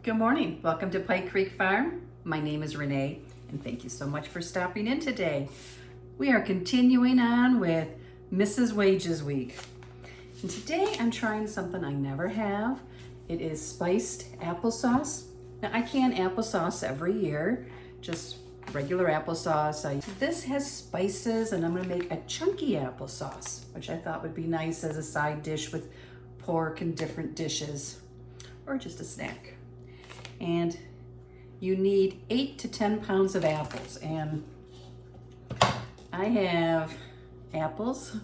Good morning. Welcome to Pike Creek Farm. My name is Renee, and thank you so much for stopping in today. We are continuing on with Mrs. Wages Week. And today I'm trying something I never have. It is spiced applesauce. Now I can applesauce every year, just regular applesauce. This has spices, and I'm gonna make a chunky applesauce, which I thought would be nice as a side dish with pork and different dishes, or just a snack. And you need 8 to 10 pounds of apples, and I have apples.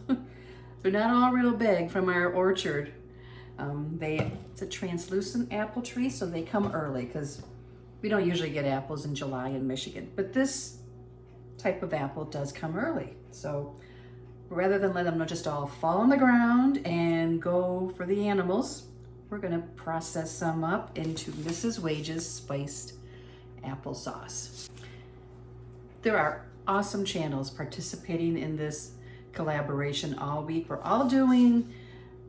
They're not all real big from our orchard. It's a translucent apple tree, so they come early because we don't usually get apples in July in Michigan, but this type of apple does come early. So rather than let them just all fall on the ground and go for the animals, we're gonna process some up into Mrs. Wages spiced applesauce. There are awesome channels participating in this collaboration all week. We're all doing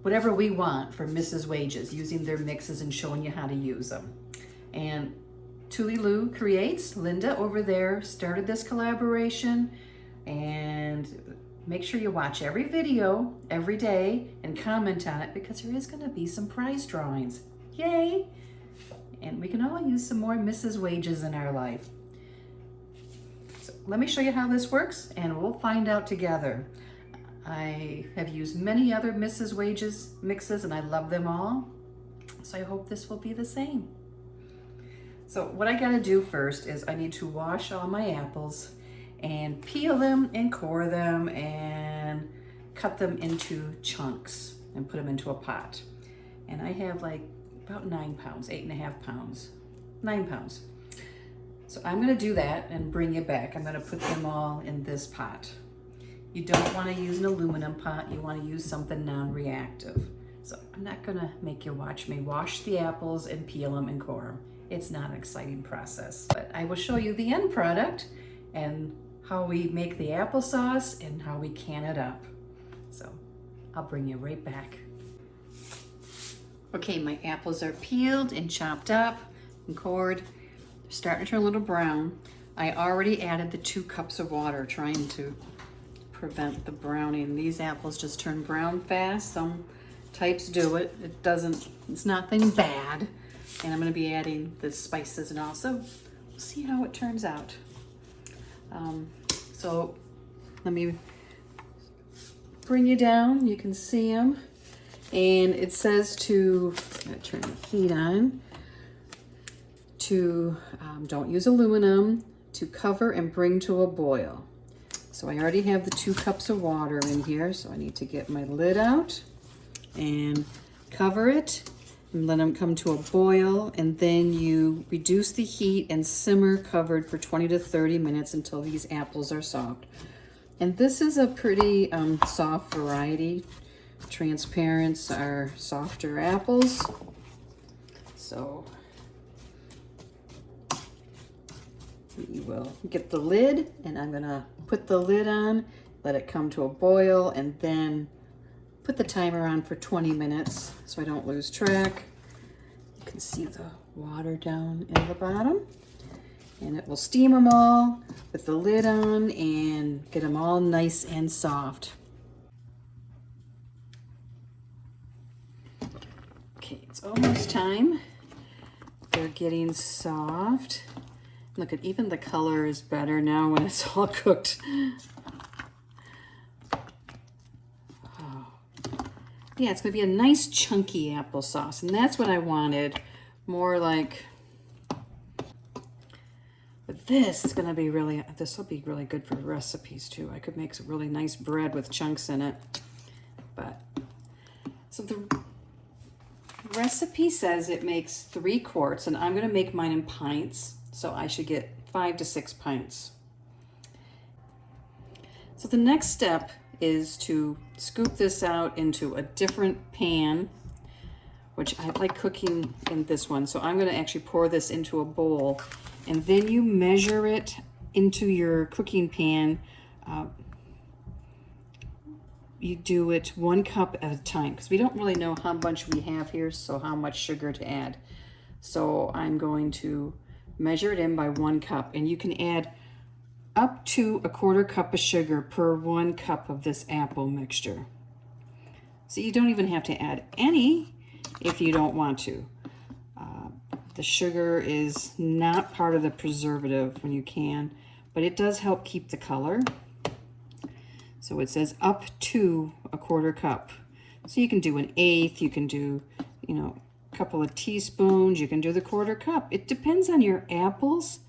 whatever we want for Mrs. Wages, using their mixes and showing you how to use them. And Tuli Lou Creates, Linda over there, started this collaboration, and make sure you watch every video every day and comment on it, because there is going to be some prize drawings. Yay! And we can all use some more Mrs. Wages in our life. So let me show you how this works, and we'll find out together. I have used many other Mrs. Wages mixes, and I love them all. So I hope this will be the same. So what I got to do first is I need to wash all my apples and peel them and core them and cut them into chunks and put them into a pot. And I have like about 9 pounds, 8.5 pounds, 9 pounds. So I'm gonna do that and bring you back. I'm gonna put them all in this pot. You don't wanna use an aluminum pot, you wanna use something non-reactive. So I'm not gonna make you watch me wash the apples and peel them and core them. It's not an exciting process, but I will show you the end product and how we make the applesauce and how we can it up. So I'll bring you right back. Okay, my apples are peeled and chopped up and cored. They're starting to turn a little brown. I already added the 2 cups of water, trying to prevent the browning. These apples just turn brown fast. Some types do it. It's nothing bad. And I'm gonna be adding the spices, and also we'll see how it turns out. So let me bring you down. You can see them. And it says to, I'm gonna turn the heat on, to don't use aluminum, to cover and bring to a boil. So I already have the 2 cups of water in here, so I need to get my lid out and cover it and let them come to a boil, and then you reduce the heat and simmer covered for 20 to 30 minutes until these apples are soft. And this is a pretty soft variety. Transparents are softer apples. So we will get the lid, and I'm gonna put the lid on, let it come to a boil, and then put the timer on for 20 minutes so I don't lose track. You can see the water down in the bottom, and it will steam them all with the lid on and get them all nice and soft. Okay, it's almost time. They're getting soft. Look at, even the color is better now when it's all cooked. Yeah, it's gonna be a nice chunky applesauce, and that's what I wanted. More like, but this is gonna be really, this will be really good for recipes too. I could make some really nice bread with chunks in it. But, so the recipe says it makes 3 quarts, and I'm gonna make mine in pints, so I should get 5 to 6 pints. So the next step is to scoop this out into a different pan, which I like cooking in this one. So I'm gonna actually pour this into a bowl, and then you measure it into your cooking pan. You do it 1 cup at a time, because we don't really know how much we have here, so how much sugar to add. So I'm going to measure it in by 1 cup, and you can add up to 1/4 cup of sugar per 1 cup of this apple mixture. So you don't even have to add any if you don't want to. The sugar is not part of the preservative when you can, but it does help keep the color. So it says up to 1/4 cup. So you can do 1/8, you can do, you know, a couple of teaspoons, you can do the 1/4 cup. It depends on your apples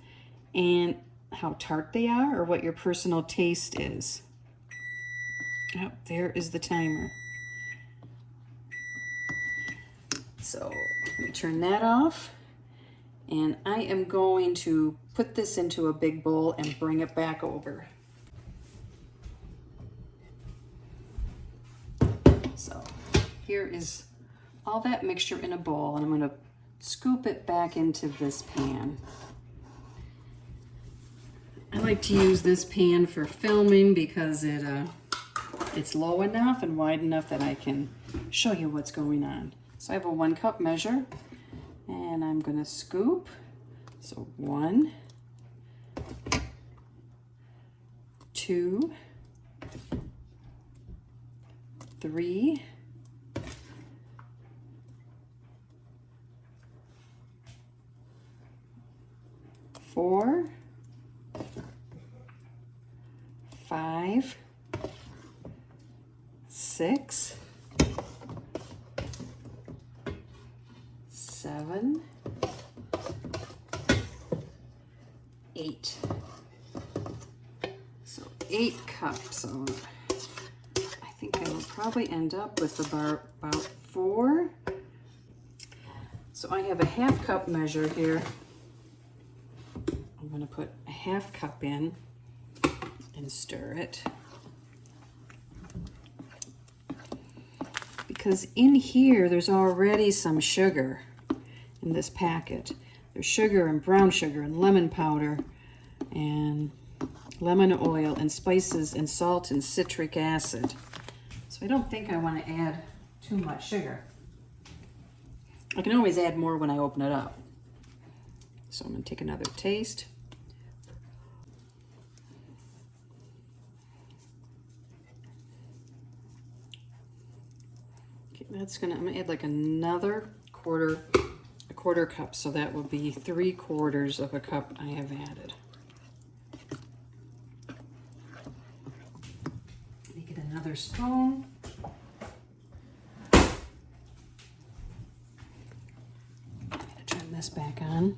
and how tart they are or what your personal taste is. Oh, there is the timer. So let me turn that off. And I am going to put this into a big bowl and bring it back over. So here is all that mixture in a bowl, and I'm going to scoop it back into this pan. I like to use this pan for filming because it's low enough and wide enough that I can show you what's going on. So I have a 1 cup measure, and I'm going to scoop. So 1, 2, 3, 4, 5, 6, 7, 8. So 8 cups. So I think I will probably end up with about 4. So I have a 1/2 cup measure here. I'm going to put a 1/2 cup in and stir it. Because in here there's already some sugar in this packet. There's sugar and brown sugar and lemon powder and lemon oil and spices and salt and citric acid. So I don't think I want to add too much sugar. I can always add more when I open it up. So I'm going to take another taste. Okay, I'm going to add like another a quarter cup, so that will be 3/4 of a cup I have added. Let me get another spoon. I'm going to turn this back on.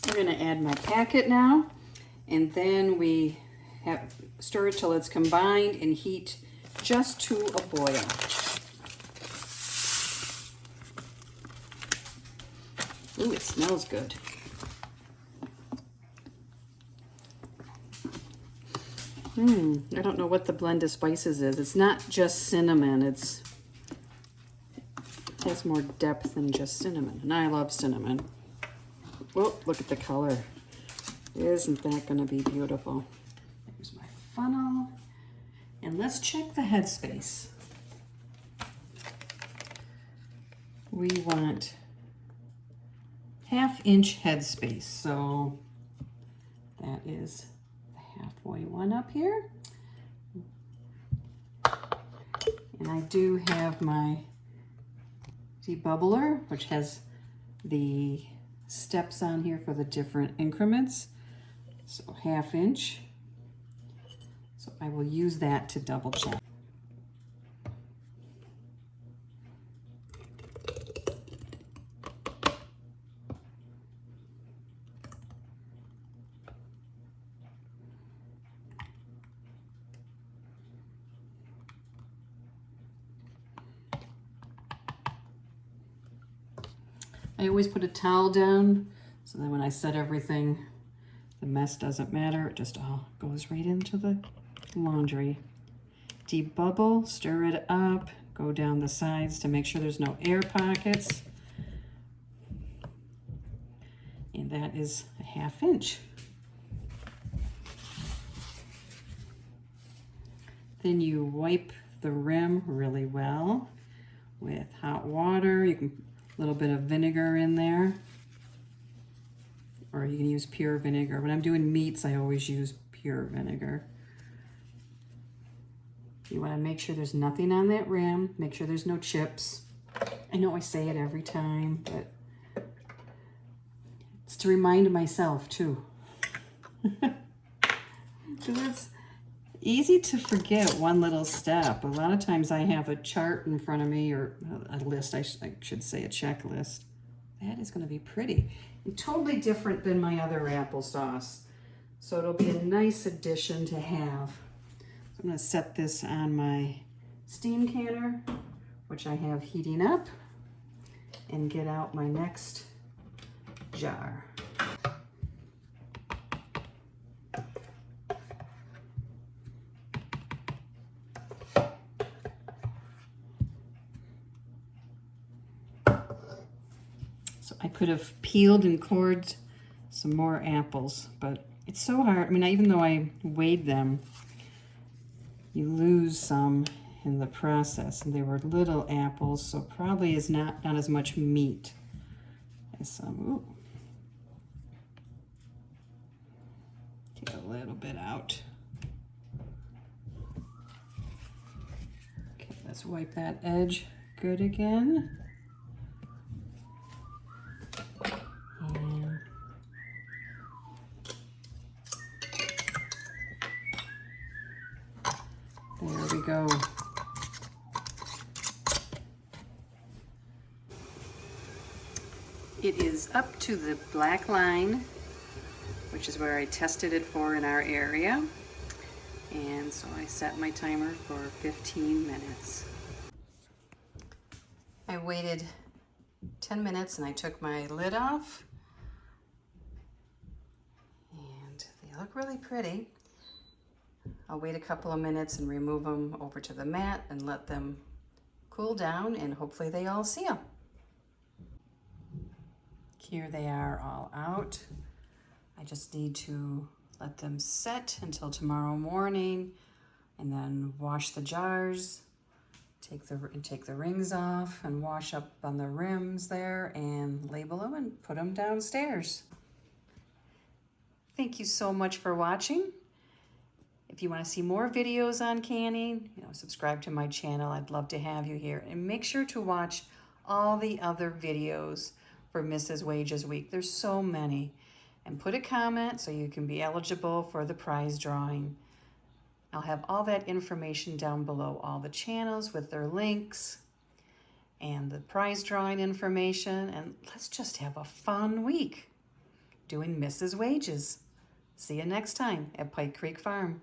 I'm going to add my packet now, and then we stir it till it's combined and heat just to a boil. Ooh, it smells good. I don't know what the blend of spices is. It's not just cinnamon. It has more depth than just cinnamon, and I love cinnamon. Oh, look at the color. Isn't that going to be beautiful? There's my funnel. And let's check the headspace. We want 1/2 inch headspace. So that is the halfway one up here. And I do have my debubbler, which has the steps on here for the different increments. So 1/2 inch. So I will use that to double check. I always put a towel down so that when I set everything, the mess doesn't matter. It just all goes right into the laundry. Debubble, stir it up, go down the sides to make sure there's no air pockets. And that is a 1/2 inch. Then you wipe the rim really well with hot water. You can a little bit of vinegar in there, or you can use pure vinegar. When I'm doing meats, I always use pure vinegar. You want to make sure there's nothing on that rim. Make sure there's no chips. I know I say it every time, but it's to remind myself too. Because it's easy to forget one little step. A lot of times I have a chart in front of me, or a list, I should say a checklist. That is going to be pretty. And totally different than my other applesauce. So it'll be a nice addition to have. So I'm going to set this on my steam canner, which I have heating up, and get out my next jar. So I could have peeled and cored some more apples, but it's so hard. I mean, even though I weighed them, you lose some in the process. And they were little apples, so probably is not as much meat as some. Ooh. Take a little bit out. Okay, let's wipe that edge good again. There we go. It is up to the black line, which is where I tested it for in our area. And so I set my timer for 15 minutes. I waited 10 minutes and I took my lid off. And they look really pretty. I'll wait a couple of minutes and remove them over to the mat and let them cool down, and hopefully they all seal. Here they are all out. I just need to let them set until tomorrow morning, and then wash the jars, take the rings off and wash up on the rims there, and label them and put them downstairs. Thank you so much for watching. If you want to see more videos on canning, subscribe to my channel. I'd love to have you here. And make sure to watch all the other videos for Mrs. Wages Week. There's so many. And put a comment so you can be eligible for the prize drawing. I'll have all that information down below, all the channels with their links and the prize drawing information. And let's just have a fun week doing Mrs. Wages. See you next time at Pike Creek Farm.